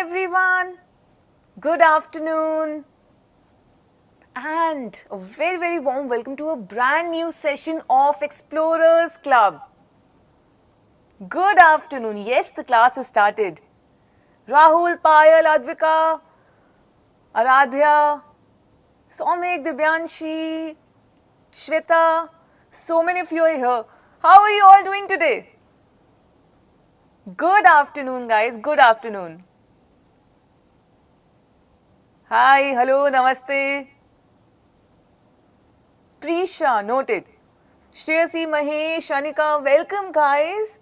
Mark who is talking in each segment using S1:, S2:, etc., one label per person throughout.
S1: everyone. Good afternoon. And a very, very warm welcome to a brand new session of Explorers Club. Good afternoon. Yes, the class has started. Rahul, Payal, Advika, Aradhya, Somik, Dibyanshi, Shweta, so many of you are here. How are you all doing today? Good afternoon, guys. Good afternoon. Hi, hello, namaste. Prisha, noted. Shreyasi, Mahesh, Anika, welcome, guys.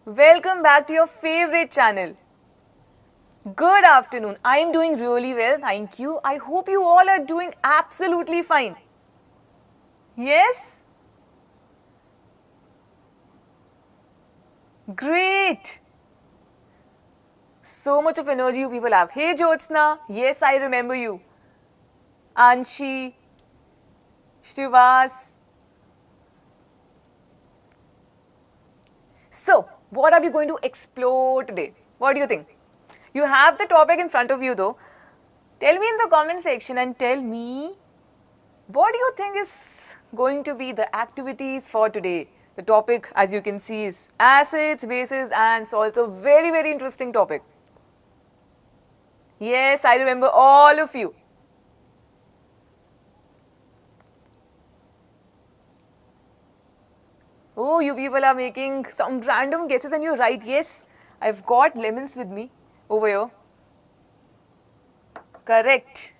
S1: Welcome back to your favorite channel. Good afternoon. I am doing really well, thank you. I hope you all are doing absolutely fine. Yes? Great. So much of energy you people have. Hey Jyotsna, yes, I remember you. Anshi, Shrivas. So, what are we going to explore today? What do you think? You have the topic in front of you though. Tell me in the comment section and tell me what do you think is going to be the activities for today. The topic, as you can see, is acids, bases and salts. A very, very interesting topic. Yes, I remember all of you. Oh, you people are making some random guesses and you're right. Yes, I've got lemons with me over here. Correct.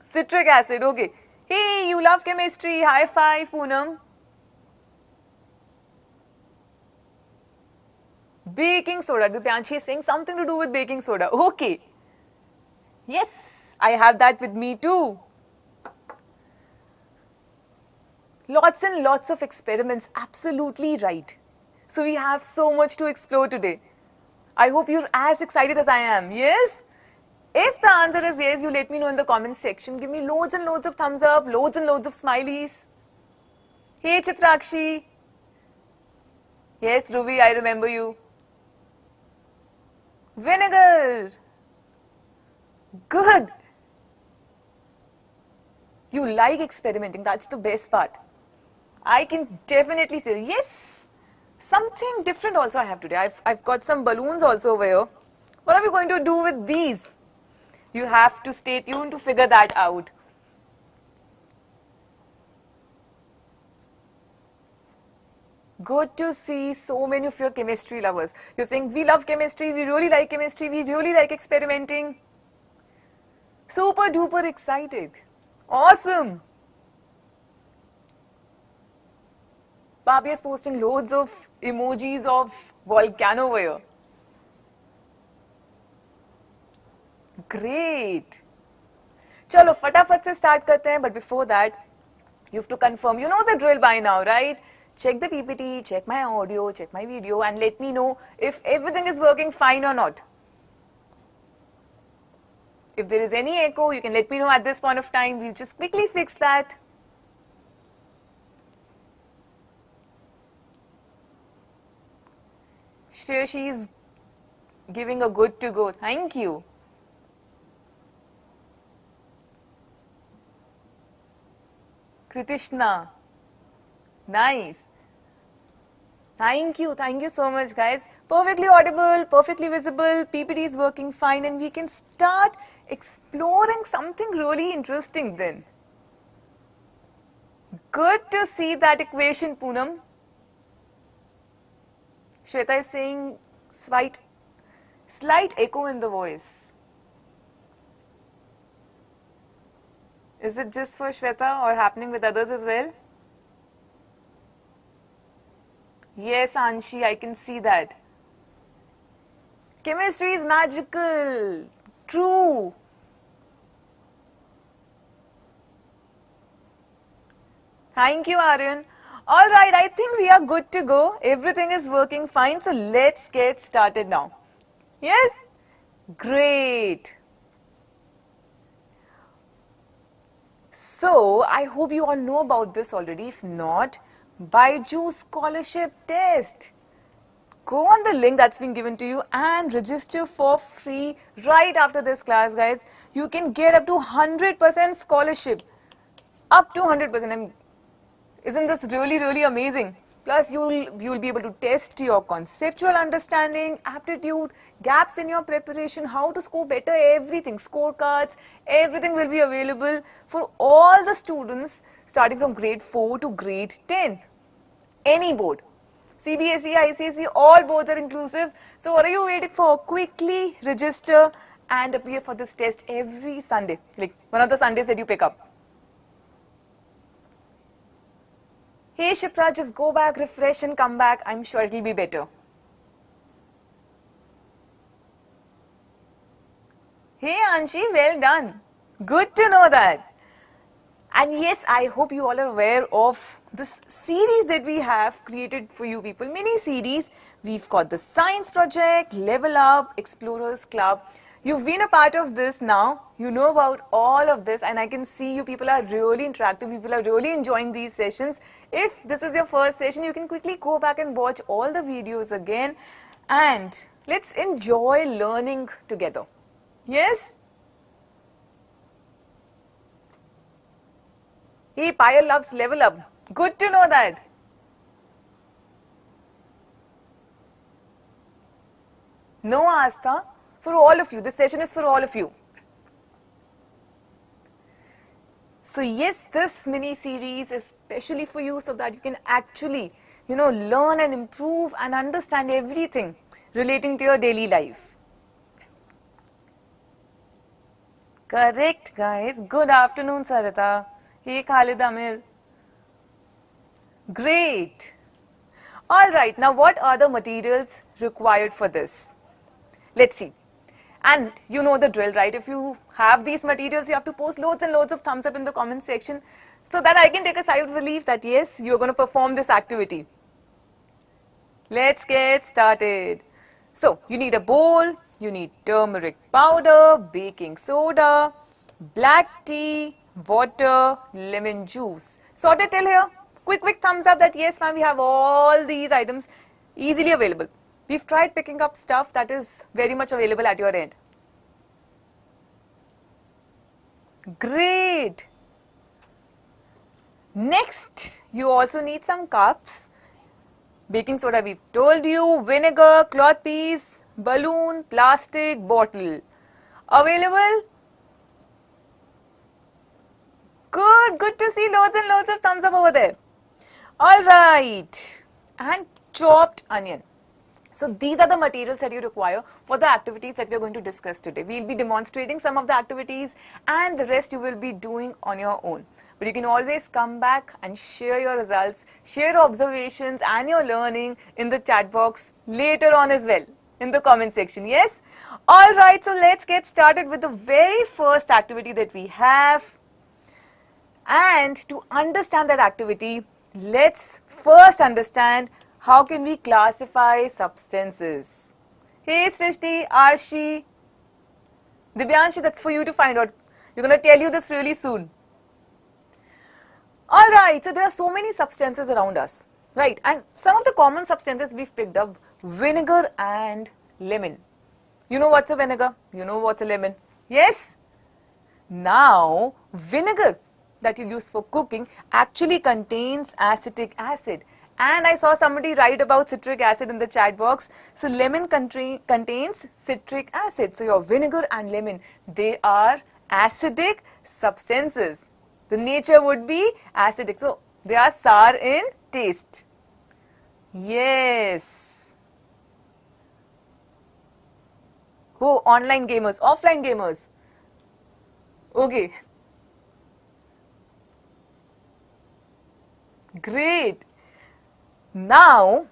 S1: Citric acid, okay. Hey, you love chemistry. High five, Poonam. Baking soda. Dipyanshi is saying something to do with baking soda. Okay. Yes, I have that with me too. Lots and lots of experiments. Absolutely right. So we have so much to explore today. I hope you're as excited as I am. Yes? If the answer is yes, you let me know in the comments section. Give me loads and loads of thumbs up, loads and loads of smileys. Hey Chitrakshi. Yes, Ruby, I remember you. Vinegar. Good. You like experimenting, that's the best part. I can definitely say, yes, something different also I have today. I've got some balloons also over here. What are we going to do with these? You have to stay tuned to figure that out. Good to see so many of your chemistry lovers. You're saying, we love chemistry, we really like chemistry, we really like experimenting. Super duper excited. Awesome. Papi is posting loads of emojis of volcano over here. Great. Chalo, फटाफट से start करते हैं, but before that, you have to confirm. You know the drill by now, right? Check the PPT, check my audio, check my video, and let me know if everything is working fine or not. If there is any echo, you can let me know at this point of time. We'll just quickly fix that. She is giving a good to go. Thank you. Kritishna. Nice. Thank you so much, guys. Perfectly audible, perfectly visible, PPT is working fine, and we can start exploring something really interesting then. Good to see that equation, Poonam. Shweta is saying slight echo in the voice. Is it just for Shweta or happening with others as well? Yes, Anshi, I can see that. Chemistry is magical. True. Thank you, Aryan. All right, I think we are good to go. Everything is working fine, so let's get started now. Yes? Great. So, I hope you all know about this already. If not, Byju's scholarship test. go on the link that's been given to you and register for free right after this class, guys. You can get up to 100% scholarship. Up to 100%. And isn't this really, really amazing? Plus, you'll be able to test your conceptual understanding, aptitude, gaps in your preparation, how to score better, everything, scorecards, everything will be available for all the students starting from grade 4 to grade 10. Any board. CBSE, ICSE, all boards are inclusive. So what are you waiting for? Quickly register and appear for this test every Sunday, like one of the Sundays that you pick up. Hey Shipra, just go back, refresh and come back. I'm sure it will be better. Hey Anshi, well done. Good to know that. And yes, I hope you all are aware of this series that we have created for you people, mini series. We've got the Science Project, Level Up, Explorers Club. You've been a part of this now. You know about all of this and I can see you people are really interactive. People are really enjoying these sessions. If this is your first session, you can quickly go back and watch all the videos again and let's enjoy learning together. Yes? Hey, Payal loves Level Up. Good to know that. No, Astha. For all of you. This session is for all of you. So yes, this mini series is especially for you so that you can actually, learn and improve and understand everything relating to your daily life. Correct, guys. Good afternoon, Sarita. Hey, Khalid Amir. Great. All right, now what are the materials required for this? Let's see. And you know the drill, right? If you have these materials, you have to post loads and loads of thumbs up in the comment section so that I can take a sigh of relief that yes, you're going to perform this activity. Let's get started. So, you need a bowl, you need turmeric powder, baking soda, black tea, water, lemon juice. Sorted till here? Quick thumbs up that yes, ma'am, we have all these items easily available. We've tried picking up stuff that is very much available at your end. Great. Next, you also need some cups. Baking soda we've told you, vinegar, cloth piece, balloon, plastic, bottle. Available? Good to see loads and loads of thumbs up over there. Alright. And chopped onion. So these are the materials that you require for the activities that we are going to discuss today. We will be demonstrating some of the activities and the rest you will be doing on your own. But you can always come back and share your results, share your observations and your learning in the chat box later on as well in the comment section. Yes? Alright, so let's get started with the very first activity that we have. And to understand that activity, let's first understand how can we classify substances. Hey Srishti, Arshi, Dibyanshi, that's for you to find out. We're going to tell you this really soon. Alright, so there are so many substances around us, right? And some of the common substances we've picked up, vinegar and lemon. You know what's a vinegar? You know what's a lemon? Yes? Now, vinegar that you use for cooking actually contains acetic acid. And I saw somebody write about citric acid in the chat box. So lemon contains citric acid. So your vinegar and lemon, they are acidic substances. The nature would be acidic. So they are sour in taste. Yes. Oh, online gamers, offline gamers. Okay. Great. Now,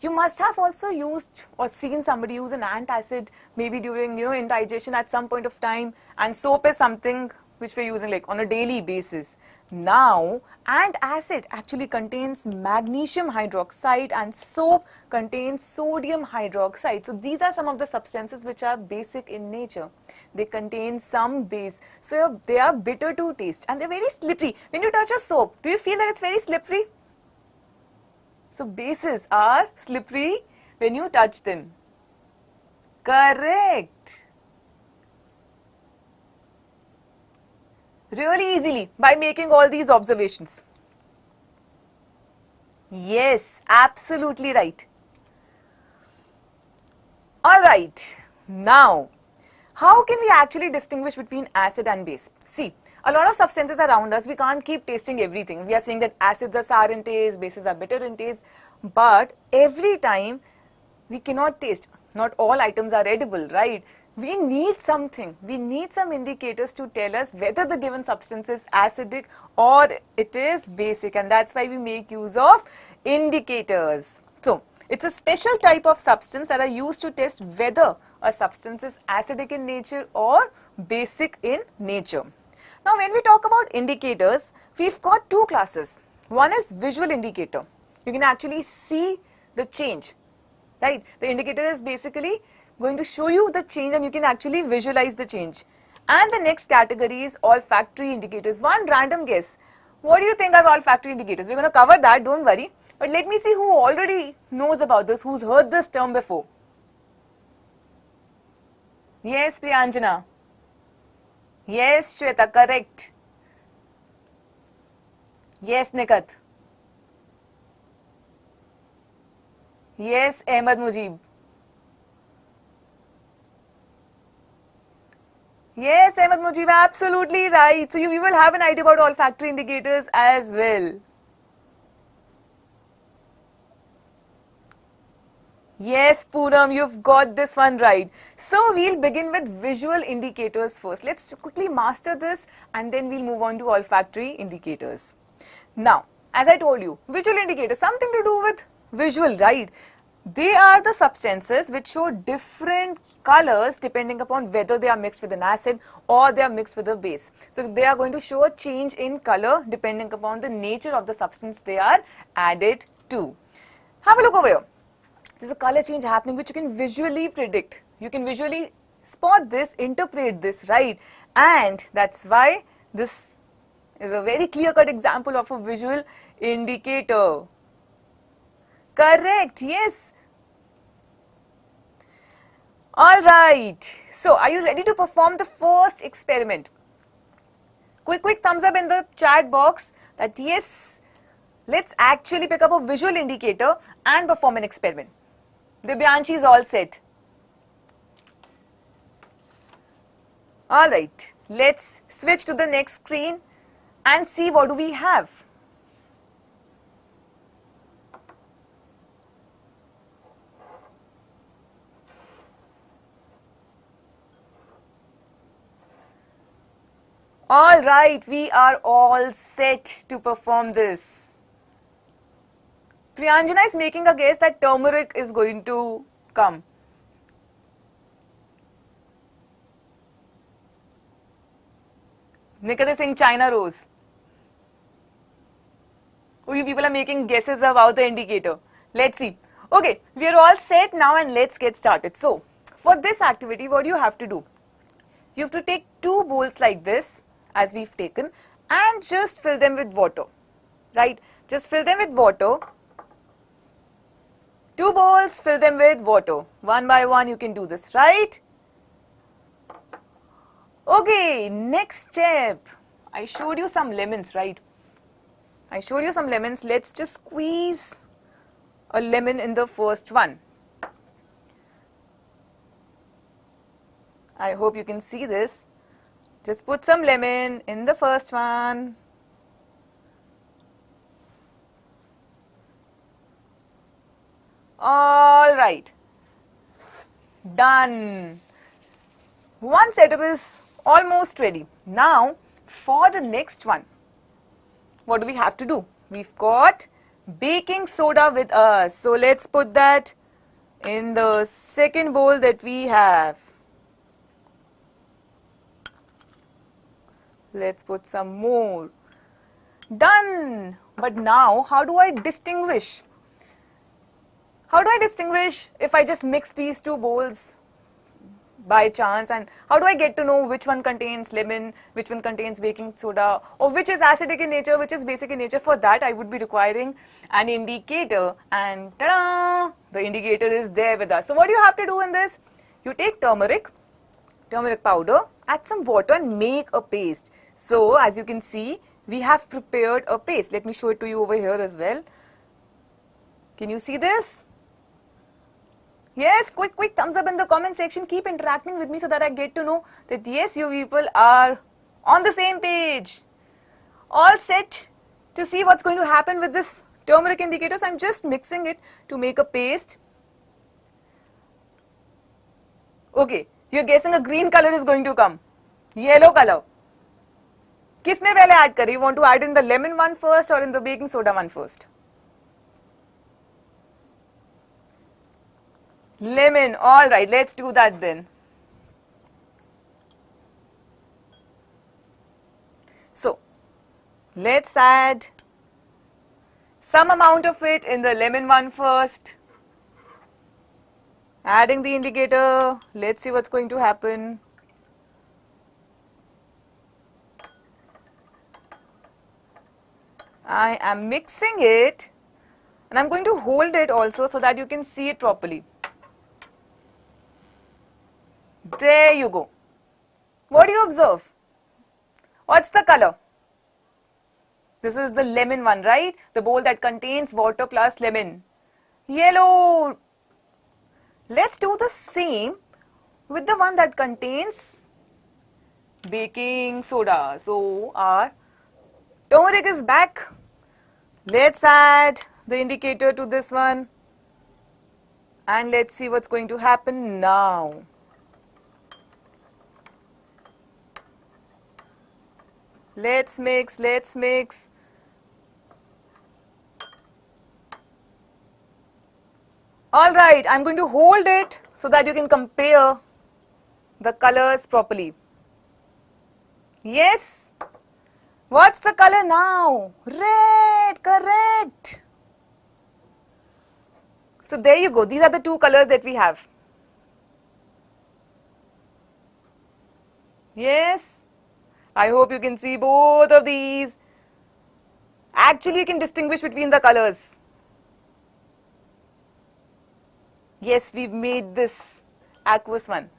S1: you must have also used or seen somebody use an antacid maybe during indigestion at some point of time, and soap is something which we're using like on a daily basis. Now, antacid actually contains magnesium hydroxide and soap contains sodium hydroxide. So these are some of the substances which are basic in nature. They contain some base. So they are bitter to taste and they're very slippery. When you touch a soap, do you feel that it's very slippery? So bases are slippery when you touch them. Correct. Really easily by making all these observations. Yes, absolutely right. Alright, now how can we actually distinguish between acid and base? See, a lot of substances around us, we can't keep tasting everything. We are saying that acids are sour in taste, bases are bitter in taste, but every time we cannot taste. Not all items are edible, right? We need something. We need some indicators to tell us whether the given substance is acidic or it is basic, and that's why we make use of indicators. So, it's a special type of substance that are used to test whether a substance is acidic in nature or basic in nature. Now, when we talk about indicators, we've got two classes. One is visual indicator. You can actually see the change, right? The indicator is basically going to show you the change and you can actually visualize the change. And the next category is olfactory indicators. One random guess. What do you think are olfactory indicators? We're going to cover that, don't worry. But let me see who already knows about this, who's heard this term before. Yes, Priyanjana. Yes, Shweta, correct. Yes, Nikat. Yes, Ahmed Mujib. Yes, Ahmed Mujib, absolutely right. So you will have an idea about olfactory indicators as well. Yes, Poonam, you've got this one right. So we'll begin with visual indicators first. Let's quickly master this and then we'll move on to olfactory indicators. Now, as I told you, visual indicators, something to do with visual, right? They are the substances which show different colors depending upon whether they are mixed with an acid or they are mixed with a base. So they are going to show a change in color depending upon the nature of the substance they are added to. Have a look over here. There's a color change happening which you can visually predict. You can visually spot this, interpret this, right? And that's why this is a very clear-cut example of a visual indicator. Correct, yes. Alright, so are you ready to perform the first experiment? Quick thumbs up in the chat box that yes, let's actually pick up a visual indicator and perform an experiment. Dibyanshi is all set. Alright, let's switch to the next screen and see what do we have. Alright, we are all set to perform this. Priyanjana is making a guess that turmeric is going to come. Nikat is saying China rose. Oh, you people are making guesses about the indicator. Let's see. Okay, we are all set now and let's get started. So, for this activity, what do you have to do? You have to take two bowls like this, as we've taken, and just fill them with water, right? Just fill them with water. Two bowls, fill them with water. One by one, you can do this, right? Okay, next step. I showed you some lemons, right? I showed you some lemons. Let's just squeeze a lemon in the first one. I hope you can see this. Just put some lemon in the first one. All right. Done. One setup is almost ready. Now, for the next one, what do we have to do? We've got baking soda with us. So, let's put that in the second bowl that we have. Let's put some more. Done. But now, how do I distinguish? How do I distinguish if I just mix these two bowls by chance, and how do I get to know which one contains lemon, which one contains baking soda, or which is acidic in nature, which is basic in nature? For that, I would be requiring an indicator, and ta-da! The indicator is there with us. So what do you have to do in this? You take turmeric powder, add some water and make a paste. So as you can see, we have prepared a paste. Let me show it to you over here as well. Can you see this? Yes, quick thumbs up in the comment section. Keep interacting with me so that I get to know that yes, you people are on the same page. All set to see what's going to happen with this turmeric indicator. So I'm just mixing it to make a paste. Okay, you're guessing a green color is going to come. Yellow color. Kisme pehle add kare? You want to add in the lemon one first or in the baking soda one first? Lemon. All right, let's do that then. So, let's add some amount of it in the lemon one first. Adding the indicator. Let's see what's going to happen. I am mixing it and I'm going to hold it also so that you can see it properly. There you go. What do you observe? What's the color? This is the lemon one, right? The bowl that contains water plus lemon. Yellow. Let's do the same with the one that contains baking soda. So our turmeric is back. Let's add the indicator to this one. And let's see what's going to happen now. Let's mix, let's mix. Alright, I'm going to hold it so that you can compare the colors properly. Yes? What's the color now? Red, correct. So there you go. These are the two colors that we have. Yes? I hope you can see both of these. Actually, you can distinguish between the colors. Yes, we've made this aqueous one.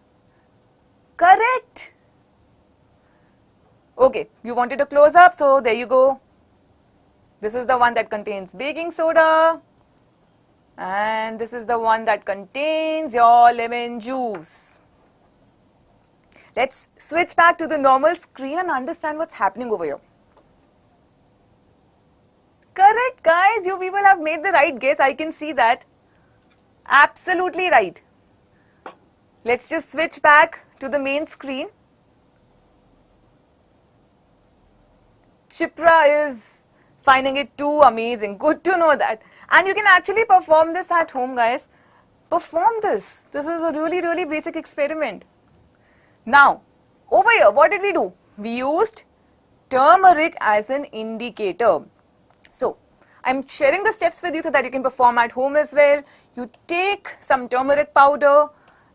S1: Correct. Okay, you wanted a close-up, so there you go. This is the one that contains baking soda. And this is the one that contains your lemon juice. Let's switch back to the normal screen and understand what's happening over here. Correct, guys. You people have made the right guess. I can see that. Absolutely right. Let's just switch back to the main screen. Shipra is finding it too amazing. Good to know that. And you can actually perform this at home, guys. Perform this. This is a really basic experiment. Now, over here, what did we do? We used turmeric as an indicator. So, I'm sharing the steps with you so that you can perform at home as well. You take some turmeric powder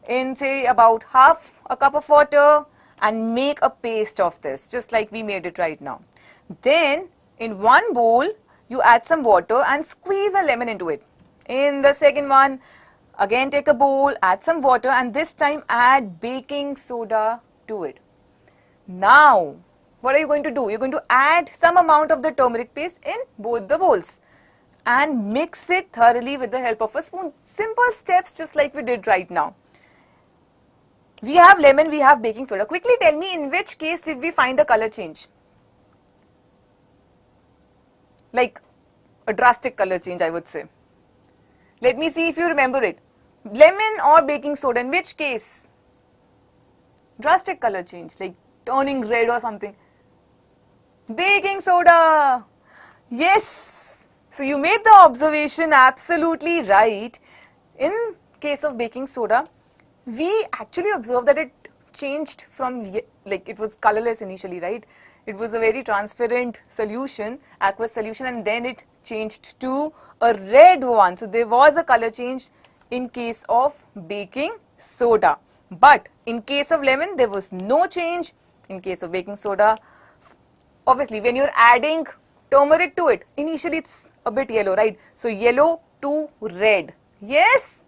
S1: in, say, about half a cup of water and make a paste of this, just like we made it right now. Then, in one bowl, you add some water and squeeze a lemon into it. In the second one, again take a bowl, add some water and this time add baking soda to it. Now, what are you going to do? You're going to add some amount of the turmeric paste in both the bowls and mix it thoroughly with the help of a spoon. Simple steps just like we did right now. We have lemon, we have baking soda. Quickly tell me, in which case did we find a color change? Like a drastic color change, I would say. Let me see if you remember it. Lemon or baking soda, in which case? Drastic color change, like turning red or something. Baking soda. Yes. So you made the observation absolutely right. In case of baking soda, we actually observed that it changed from, like it was colorless initially, right? It was a very transparent solution, aqueous solution, and then it changed to a red one. So there was a color change in case of baking soda. But in case of lemon, there was no change. In case of baking soda, obviously when you're adding turmeric to it, initially it's a bit yellow, right? So yellow to red Yes?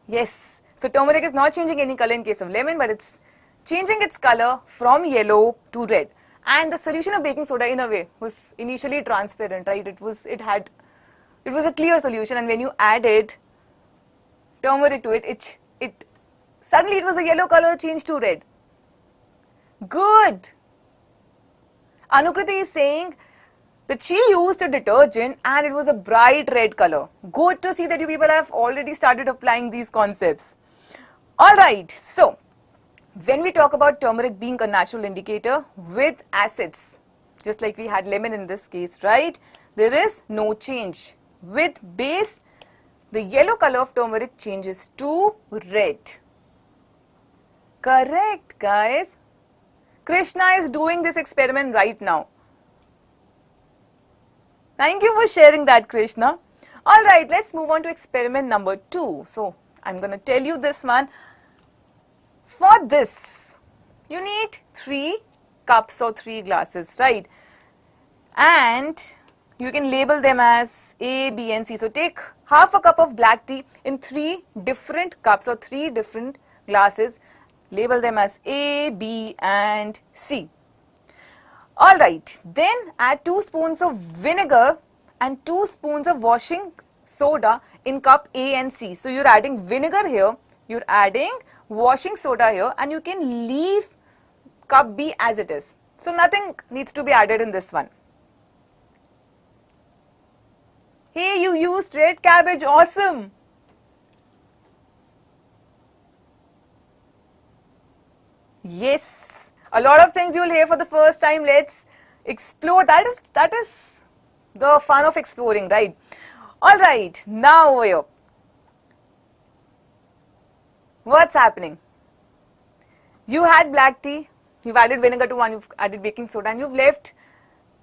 S1: Yes. So turmeric is not changing any color in case of lemon, but it's changing its color from yellow to red. And the solution of baking soda in a way was initially transparent, right? It was a clear solution, and when you added turmeric to it suddenly it was a yellow color changed to red. Good. Anukriti is saying that she used a detergent and it was a bright red color. Good to see that you people have already started applying these concepts. Alright, so when we talk about turmeric being a natural indicator with acids, just like we had lemon in this case, right? There is no change. With base, the yellow color of turmeric changes to red. Correct, guys. Krishna is doing this experiment right now. Thank you for sharing that, Krishna. Alright, let's move on to experiment number 2. So, I'm going to tell you this one. For this, you need 3 cups or 3 glasses, right? And you can label them as A, B and C. So, take half a cup of black tea in 3 different cups or 3 different glasses. Label them as A, B and C. Alright, then add 2 spoons of vinegar and 2 spoons of washing soda in cup A and C. So, you are adding vinegar here, you are adding washing soda here, and you can leave cup B as it is. So, nothing needs to be added in this one. Hey, you used red cabbage, awesome! Yes, a lot of things you will hear for the first time. Let's explore. That is the fun of exploring, right? Alright, now over here. What's happening? You had black tea, you've added vinegar to one, you've added baking soda, and you've left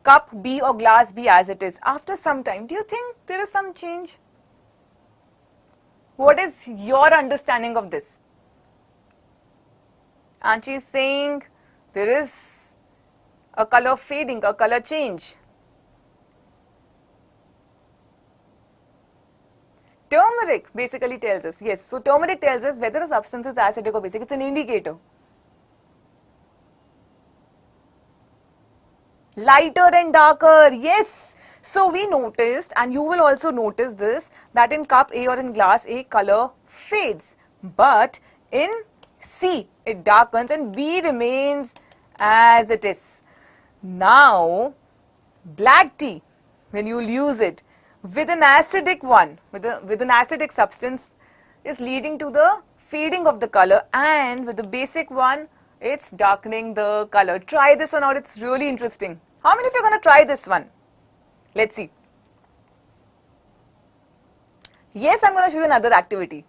S1: cup B or glass B as it is. After some time, do you think there is some change? What is your understanding of this? Anchi is saying there is a color fading, a color change. Turmeric basically tells us, yes, so turmeric tells us whether a substance is acidic or basic. It's an indicator. Lighter and darker, yes. So we noticed, and you will also notice this, that in cup A or in glass A, color fades. But in C, it darkens and B remains as it is. Now, black tea, when you will use it with an acidic one, with an acidic substance, is leading to the fading of the color, and with the basic one, it's darkening the color. Try this one out, it's really interesting. How many of you are going to try this one? Let's see. Yes, I'm going to show you another activity.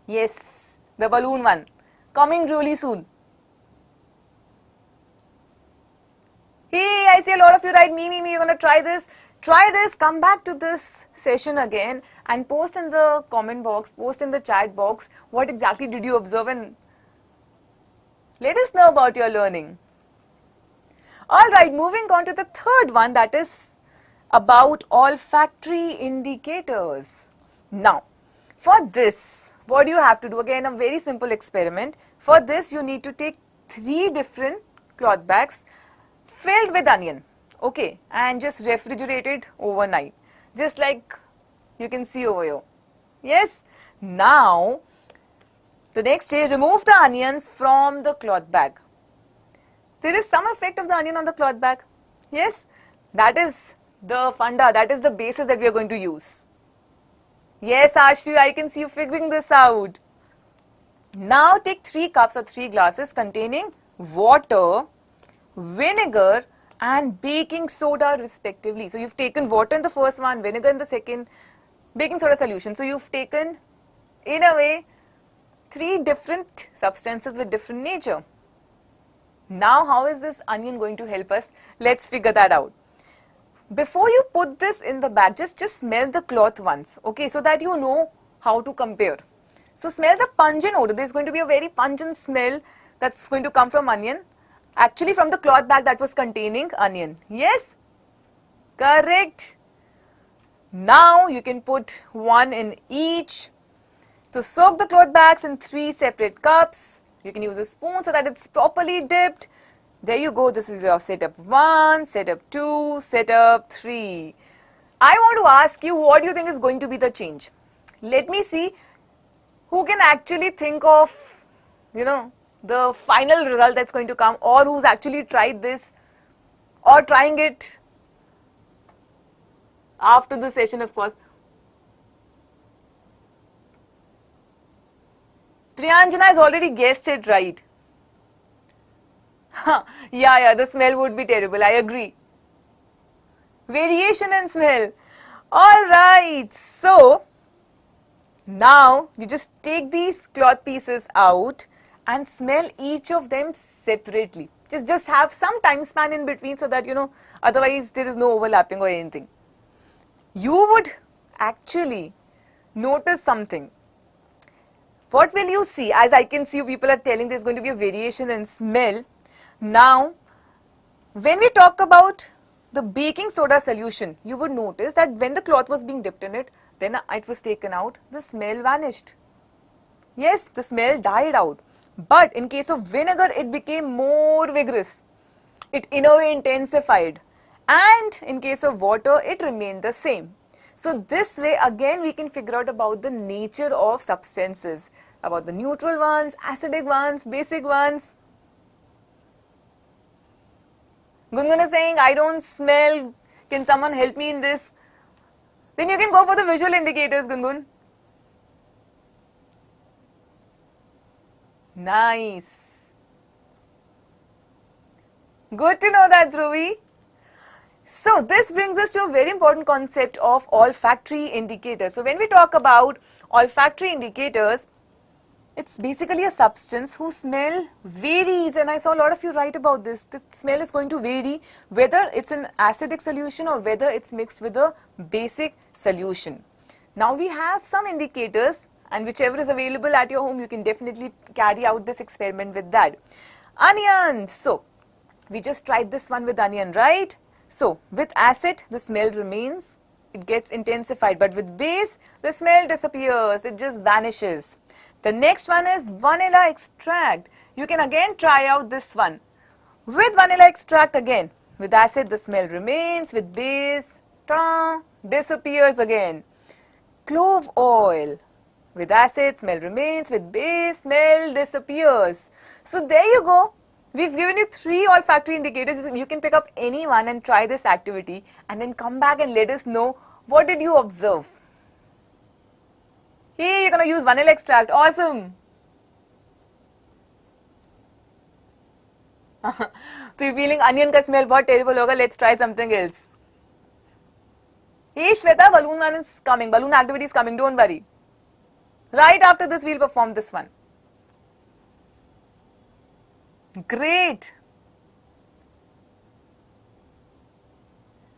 S1: Yes, the balloon one, coming really soon. Hey, I see a lot of you write, me, you're going to try this. Try this, come back to this session again and post in the comment box, post in the chat box, what exactly did you observe, and let us know about your learning. Alright, moving on to the third one, that is about olfactory indicators. Now, for this, what do you have to do? Again, a very simple experiment. For this, you need to take 3 different cloth bags filled with onion, okay, and just refrigerate it overnight, just like you can see over here. Yes, now the next day remove the onions from the cloth bag. There is some effect of the onion on the cloth bag. Yes, that is the funda, that is the basis that we are going to use. Yes, Ashri, I can see you figuring this out. Now take 3 cups or 3 glasses containing water, vinegar and baking soda respectively. So you've taken water in the first one, vinegar in the second, baking soda solution. So you've taken, in a way, 3 different substances with different nature. Now how is this onion going to help us? Let's figure that out. Before you put this in the bag, just smell the cloth once, okay, so that you know how to compare. So smell the pungent odor. There's going to be a very pungent smell that's going to come from onion, actually from the cloth bag that was containing onion. Yes? Correct. Now you can put one in each. So soak the cloth bags in 3 separate cups. You can use a spoon so that it's properly dipped. There you go. This is your setup 1, setup 2, setup 3. I want to ask you, what do you think is going to be the change? Let me see who can actually think of, the final result that's going to come, or who's actually tried this or trying it after the session, of course. Priyanjana has already guessed it right. Yeah, the smell would be terrible. I agree. Variation in smell. Alright, so now you just take these cloth pieces out and smell each of them separately. Just have some time span in between so that, otherwise there is no overlapping or anything. You would actually notice something. What will you see? As I can see, people are telling there's going to be a variation in smell. Now, when we talk about the baking soda solution, you would notice that when the cloth was being dipped in it, then it was taken out, the smell vanished. Yes, the smell died out. But in case of vinegar, it became more vigorous. It in a way intensified. And in case of water, it remained the same. So this way, again, we can figure out about the nature of substances, about the neutral ones, acidic ones, basic ones. Gungun is saying, I don't smell. Can someone help me in this? Then you can go for the visual indicators, Gungun. Nice. Good to know that, Dhruvi. So this brings us to a very important concept of olfactory indicators. So when we talk about olfactory indicators, it's basically a substance whose smell varies, and I saw a lot of you write about this. The smell is going to vary whether it's an acidic solution or whether it's mixed with a basic solution. Now we have some indicators, and whichever is available at your home, you can definitely carry out this experiment with that. Onions. So we just tried this one with onion, right? So with acid, the smell remains, it gets intensified, but with base, the smell disappears, it just vanishes. The next one is vanilla extract. You can again try out this one. With vanilla extract again, with acid, the smell remains, with base, disappears again. Clove oil. With acid, smell remains, with base, smell disappears. So there you go. We've given you 3 olfactory indicators. You can pick up any one and try this activity and then come back and let us know what did you observe. Hey, you're going to use vanilla extract. Awesome. So you're feeling onion ka smell bahut terrible hoga. Let's try something else. Hey Shweta, balloon one is coming. Balloon activity is coming. Don't worry. Right after this, we'll perform this one. Great.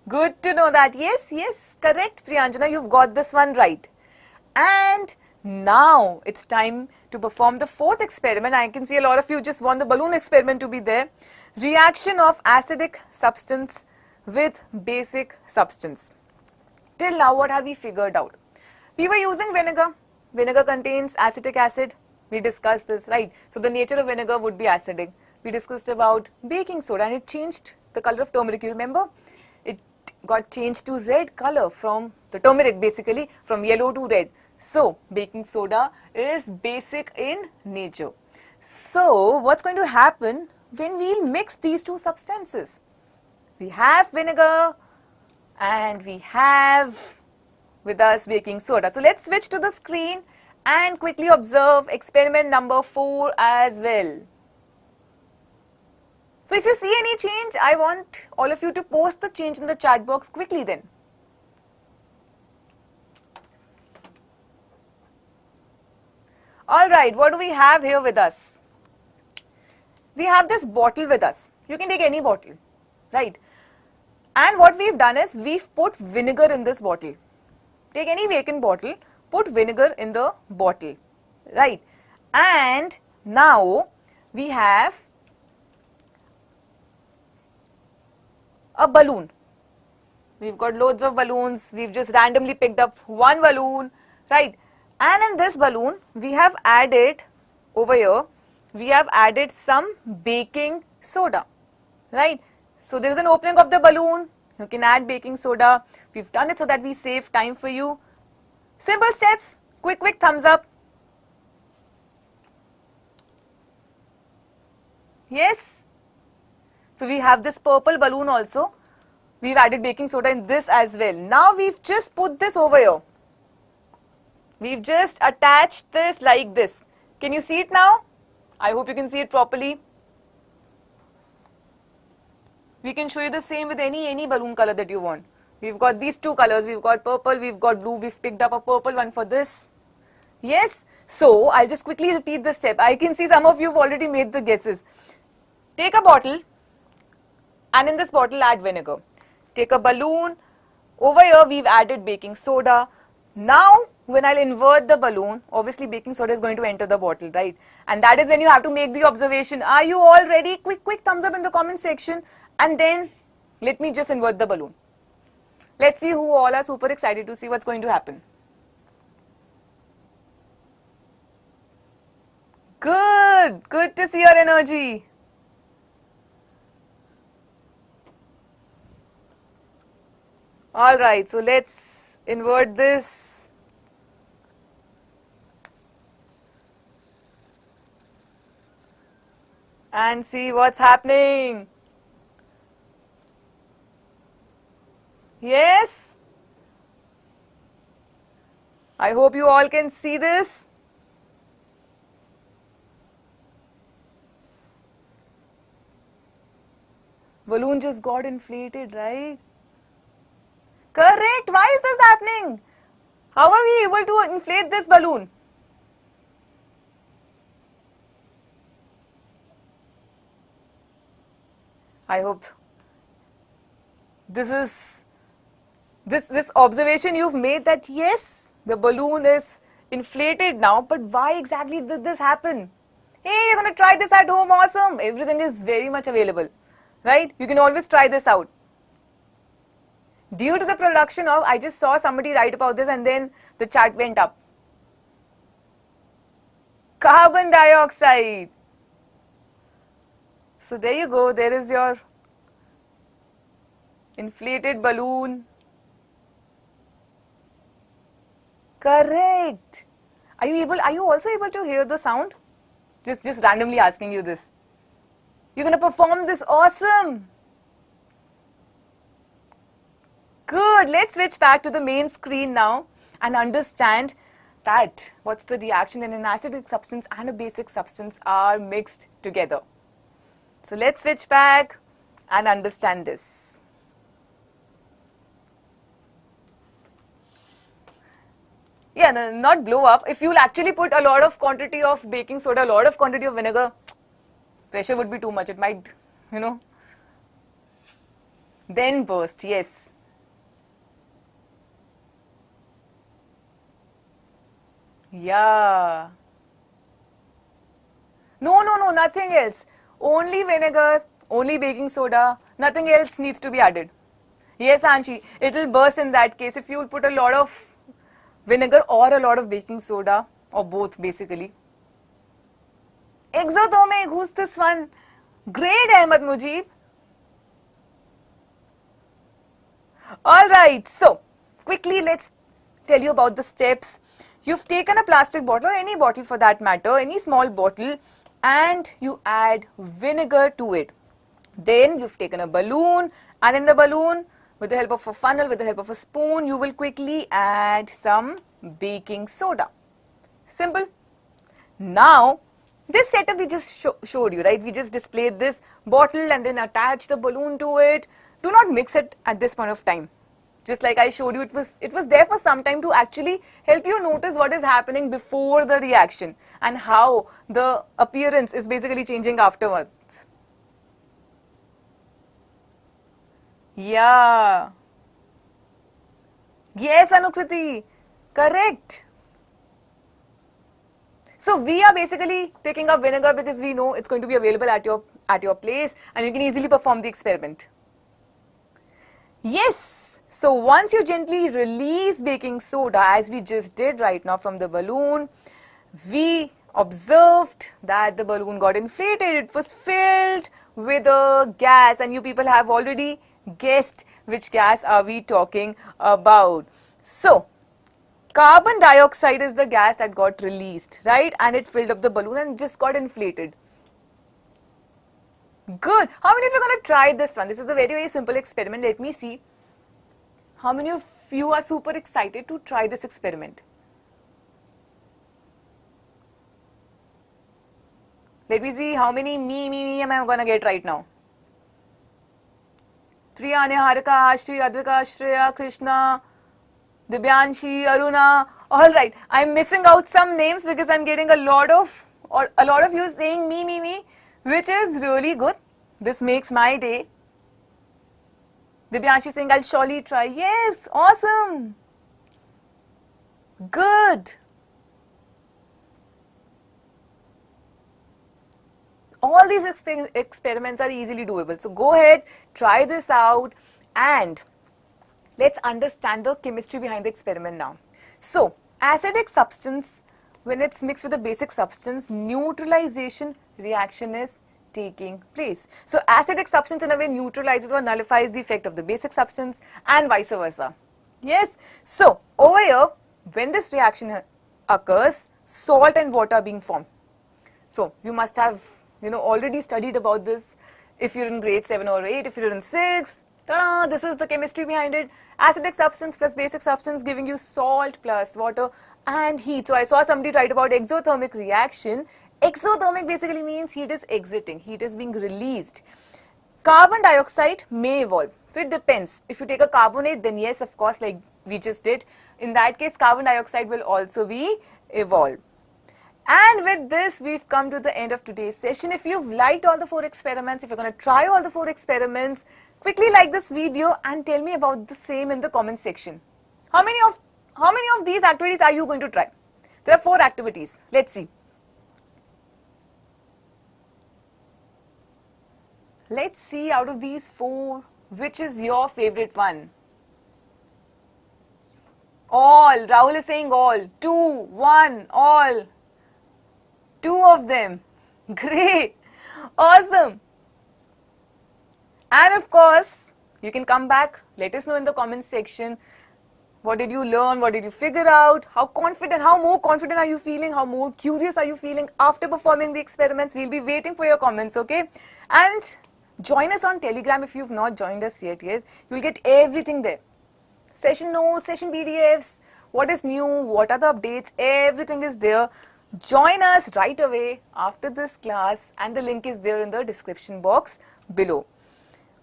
S1: Good to know that. Yes, correct, Priyanjana. You've got this one right. And now it's time to perform the 4th experiment. I can see a lot of you just want the balloon experiment to be there. Reaction of acidic substance with basic substance. Till now, what have we figured out? We were using vinegar. Vinegar contains acetic acid. We discussed this, right? So the nature of vinegar would be acidic. We discussed about baking soda and it changed the color of turmeric. You remember? It got changed to red color from the turmeric, basically from yellow to red. So baking soda is basic in nature. So what's going to happen when we'll mix these 2 substances? We have vinegar and we have with us baking soda. So let's switch to the screen and quickly observe experiment number 4 as well. So if you see any change, I want all of you to post the change in the chat box quickly then. Alright, what do we have here with us? We have this bottle with us. You can take any bottle, right? And what we've done is we've put vinegar in this bottle. Take any vacant bottle, put vinegar in the bottle, right? And now we have a balloon. We've got loads of balloons. We've just randomly picked up one balloon, right? And in this balloon, we have added, over here, we have added some baking soda, right? So there is an opening of the balloon. You can add baking soda. We've done it so that we save time for you. Simple steps. Quick thumbs up. Yes? So we have this purple balloon also. We've added baking soda in this as well. Now we've just put this over here. We've just attached this like this. Can you see it now? I hope you can see it properly. We can show you the same with any balloon color that you want. We've got these two colors. We've got purple, we've got blue. We've picked up a purple one for this. Yes? So, I'll just quickly repeat the step. I can see some of you have already made the guesses. Take a bottle and in this bottle add vinegar. Take a balloon. Over here we've added baking soda. Now, when I'll invert the balloon, obviously baking soda is going to enter the bottle, right? And that is when you have to make the observation. Are you all ready? Quick thumbs up in the comment section. And then, let me just invert the balloon. Let's see who all are super excited to see what's going to happen. Good to see your energy. Alright, so let's invert this. And see what's happening. Yes? I hope you all can see this. Balloon just got inflated, right? Correct. Why is this happening? How are we able to inflate this balloon? I hope this observation you've made that yes, the balloon is inflated now, but why exactly did this happen? Hey, you're going to try this at home, awesome. Everything is very much available, right? You can always try this out. Due to the production of, I just saw somebody write about this and then the chart went up. Carbon dioxide. So there you go, there is your inflated balloon. Correct. Are you also able to hear the sound? Just randomly asking you this. You're going to perform this awesome. Good. Let's switch back to the main screen now and understand that what's the reaction when an acidic substance and a basic substance are mixed together. So let's switch back and understand this. Yeah, no, not blow up. If you'll actually put a lot of quantity of baking soda, a lot of quantity of vinegar, pressure would be too much. It might, then burst. Yes. Yeah. No, nothing else. Only vinegar, only baking soda, nothing else needs to be added. Yes, Anshi, it will burst in that case if you put a lot of vinegar or a lot of baking soda, or both basically. Exothermic, who's this one? Great, Ahmed Mujib. Alright, so quickly let's tell you about the steps. You've taken a plastic bottle, or any bottle for that matter, any small bottle, and you add vinegar to it. Then you've taken a balloon, and in the balloon, with the help of a funnel, with the help of a spoon, you will quickly add some baking soda. Simple. Now, this setup we just showed you, right? We just displayed this bottle and then attached the balloon to it. Do not mix it at this point of time. Just like I showed you, it was there for some time to actually help you notice what is happening before the reaction and how the appearance is basically changing afterwards. Yeah. Yes, Anukriti. Correct. So we are basically picking up vinegar because we know it's going to be available at your place and you can easily perform the experiment. Yes. So once you gently release baking soda, as we just did right now from the balloon, we observed that the balloon got inflated. It was filled with a gas, and you people have already guessed which gas are we talking about. So carbon dioxide is the gas that got released, right? And it filled up the balloon and just got inflated. Good. How many of you are going to try this one? This is a very, very simple experiment. Let me see. How many of you are super excited to try this experiment? Let me see how many me am I going to get right now. Priya, Niharika, Ashri, Advika, Shreya, Krishna, Dibyanshi, Aruna. All right, I'm missing out some names because I'm getting a lot of you saying me, which is really good. This makes my day. Dibyanshi saying I'll surely try. Yes, awesome. Good. All these experiments are easily doable. So go ahead, try this out, and let's understand the chemistry behind the experiment now. So acidic substance, when it's mixed with a basic substance, neutralization reaction is taking place. So acidic substance in a way neutralizes or nullifies the effect of the basic substance and vice versa. Yes. So over here, when this reaction occurs, salt and water are being formed. So you must have already studied about this if you're in grade 7 or 8, if you're in 6. This is the chemistry behind it. Acidic substance plus basic substance giving you salt plus water and heat. So I saw somebody write about exothermic reaction. Exothermic basically means heat is exiting, heat is being released. Carbon dioxide may evolve. So it depends. If you take a carbonate, then yes, of course, like we just did. In that case, carbon dioxide will also be evolved. And with this, we've come to the end of today's session. If you've liked all the 4 experiments, if you're going to try all the 4 experiments, quickly like this video and tell me about the same in the comment section. How many of these activities are you going to try? There are 4 activities. Let's see. Let's see out of these 4, which is your favorite one? All. Rahul is saying all. 2, 1, all. 2 of them. Great. Awesome. And of course, you can come back. Let us know in the comments section. What did you learn? What did you figure out? How more confident are you feeling? How more curious are you feeling after performing the experiments? We'll be waiting for your comments, okay? And join us on Telegram if you've not joined us yet. You'll get everything there. Session notes, session PDFs, what is new, what are the updates, everything is there. Join us right away after this class and the link is there in the description box below.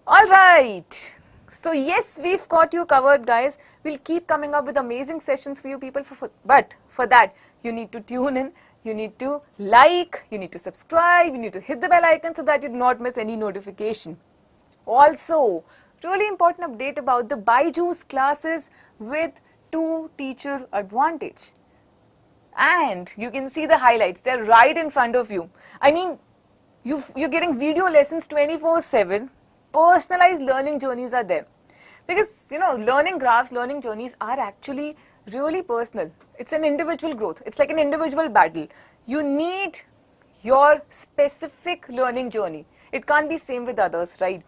S1: Alright, so yes, we've got you covered, guys. We'll keep coming up with amazing sessions for you people, but for that, you need to tune in, you need to like, you need to subscribe, you need to hit the bell icon so that you do not miss any notification. Also, really important update about the Byju's classes with 2 teacher advantage. And you can see the highlights, they're right in front of you. I mean, you're getting video lessons 24/7, personalized learning journeys are there. Because, learning graphs, learning journeys are actually really personal. It's an individual growth. It's like an individual battle. You need your specific learning journey. It can't be same with others, right?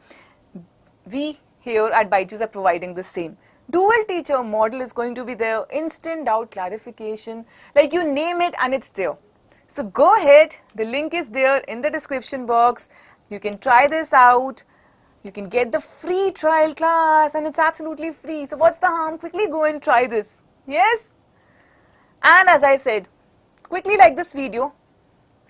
S1: We here at Byju's are providing the same. Dual teacher model is going to be there, instant doubt clarification, like you name it and it's there. So go ahead, the link is there in the description box. You can try this out. You can get the free trial class and it's absolutely free. So what's the harm? Quickly go and try this. Yes? And as I said, quickly like this video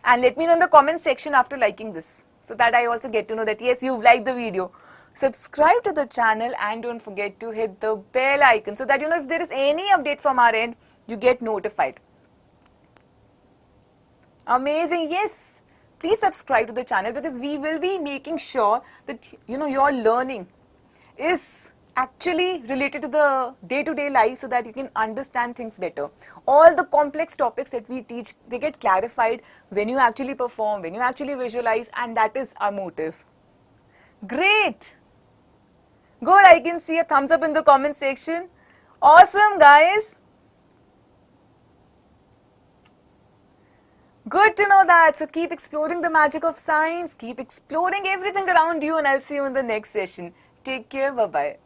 S1: and let me know in the comment section after liking this so that I also get to know that yes, you've liked the video. Subscribe to the channel and don't forget to hit the bell icon so that if there is any update from our end, you get notified. Amazing. Yes, please subscribe to the channel because we will be making sure that your learning is actually related to the day-to-day life so that you can understand things better. All the complex topics that we teach, they get clarified when you actually perform, when you actually visualize, and that is our motive. Great. Good, I can see a thumbs up in the comment section. Awesome, guys. Good to know that. So keep exploring the magic of science, keep exploring everything around you, and I'll see you in the next session. Take care. Bye-bye.